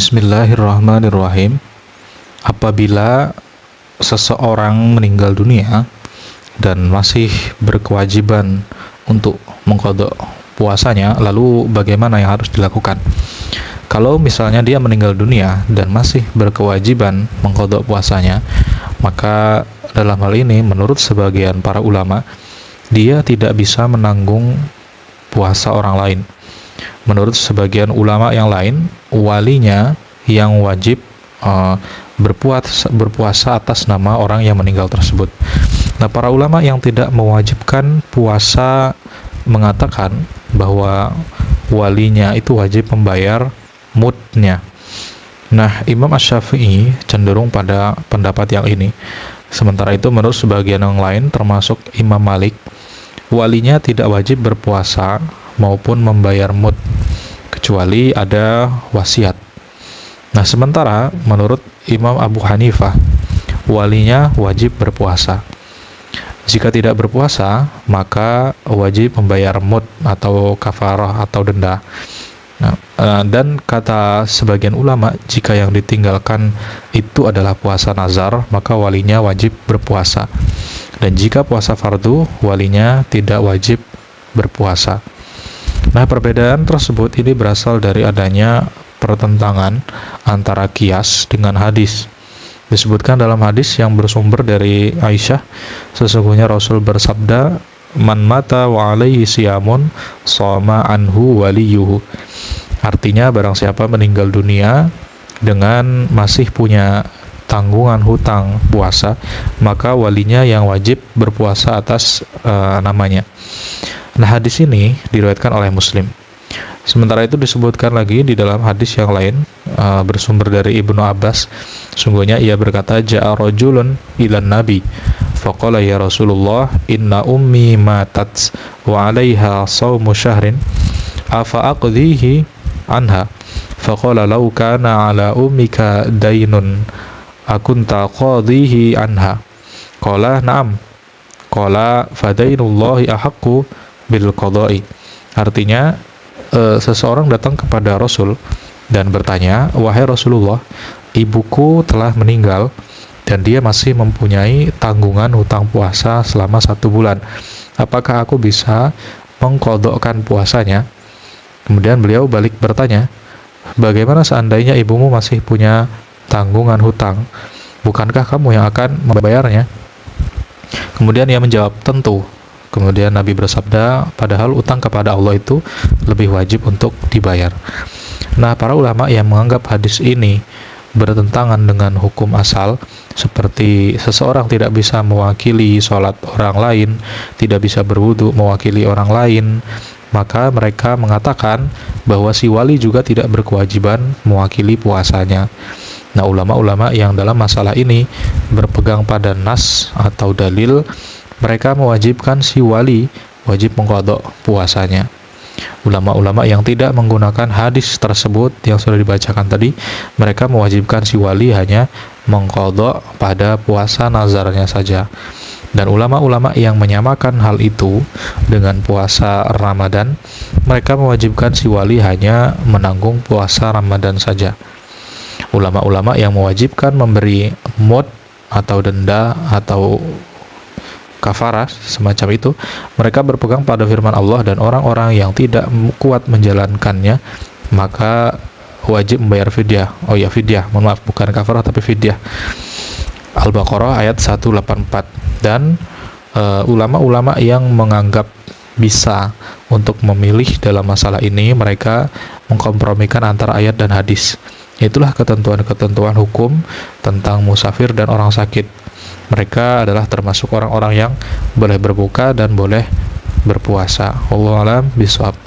Bismillahirrahmanirrahim. Apabila seseorang meninggal dunia dan masih berkewajiban untuk mengqadha puasanya, lalu bagaimana yang harus dilakukan? Kalau misalnya dia meninggal dunia dan masih berkewajiban mengqadha puasanya, maka dalam hal ini menurut sebagian para ulama, dia tidak bisa menanggung puasa orang lain. Menurut sebagian ulama yang lain, walinya yang wajib berpuasa atas nama orang yang meninggal tersebut. Nah, para ulama yang tidak mewajibkan puasa mengatakan bahwa walinya itu wajib membayar mudnya. Nah, Imam Asy-Syafi'i cenderung pada pendapat yang ini. Sementara itu menurut sebagian yang lain termasuk Imam Malik, walinya tidak wajib berpuasa maupun membayar mud kecuali ada wasiat. Nah, sementara menurut Imam Abu Hanifah, walinya wajib berpuasa. Jika tidak berpuasa, maka wajib membayar mud atau kafarah atau denda. Nah, dan kata sebagian ulama, jika yang ditinggalkan itu adalah puasa nazar, maka walinya wajib berpuasa. Dan jika puasa fardu, walinya tidak wajib berpuasa. Nah, perbedaan tersebut ini berasal dari adanya pertentangan antara qiyas dengan hadis. Disebutkan dalam hadis yang bersumber dari Aisyah, sesungguhnya Rasul bersabda, "Man mata wa alaihi siyamun, shoma anhu waliyuhu." Artinya, barang siapa meninggal dunia dengan masih punya tanggungan hutang puasa, maka walinya yang wajib berpuasa atas namanya. Nah, hadis ini diriwayatkan oleh Muslim. Sementara itu disebutkan lagi di dalam hadis yang lain bersumber dari Ibnu Abbas, sungguhnya ia berkata, "Ja'a rajulun ilan nabi faqala ya Rasulullah, inna ummi matat wa 'alaiha shaumu syahrin afa aqdhihi anha." Faqala law kana 'ala ummika daynun akunta qadhihi anha. Qala na'am. Qala fadainullahi ahaqqu bil qada'i. Artinya, seseorang datang kepada Rasul dan bertanya, "Wahai Rasulullah, ibuku telah meninggal dan dia masih mempunyai tanggungan hutang puasa selama 1 bulan. Apakah aku bisa mengqadhakan puasanya?" Kemudian beliau balik bertanya, "Bagaimana seandainya ibumu masih punya tanggungan hutang? Bukankah kamu yang akan membayarnya?" Kemudian ia menjawab, "Tentu." Kemudian Nabi bersabda, padahal utang kepada Allah itu lebih wajib untuk dibayar. Nah, para ulama yang menganggap hadis ini bertentangan dengan hukum asal, seperti seseorang tidak bisa mewakili sholat orang lain, tidak bisa berwudu mewakili orang lain, maka mereka mengatakan bahwa si wali juga tidak berkewajiban mewakili puasanya. Nah, ulama-ulama yang dalam masalah ini berpegang pada nas atau dalil, mereka mewajibkan si wali wajib mengqadha puasanya. Ulama-ulama yang tidak menggunakan hadis tersebut yang sudah dibacakan tadi, mereka mewajibkan si wali hanya mengqadha pada puasa nazarnya saja. Dan ulama-ulama yang menyamakan hal itu dengan puasa Ramadan, mereka mewajibkan si wali hanya menanggung puasa Ramadan saja. Ulama-ulama yang mewajibkan memberi mud atau denda atau kafarah semacam itu, mereka berpegang pada firman Allah, dan orang-orang yang tidak kuat menjalankannya maka wajib membayar fidyah. Fidyah, mohon maaf, bukan kafarah tapi fidyah. Al-Baqarah ayat 184. Dan ulama-ulama yang menganggap bisa untuk memilih dalam masalah ini, mereka mengkompromikan antara ayat dan hadis. Itulah ketentuan-ketentuan hukum tentang musafir dan orang sakit. Mereka adalah termasuk orang-orang yang boleh berbuka dan boleh berpuasa. Wallahu a'lam bishawab.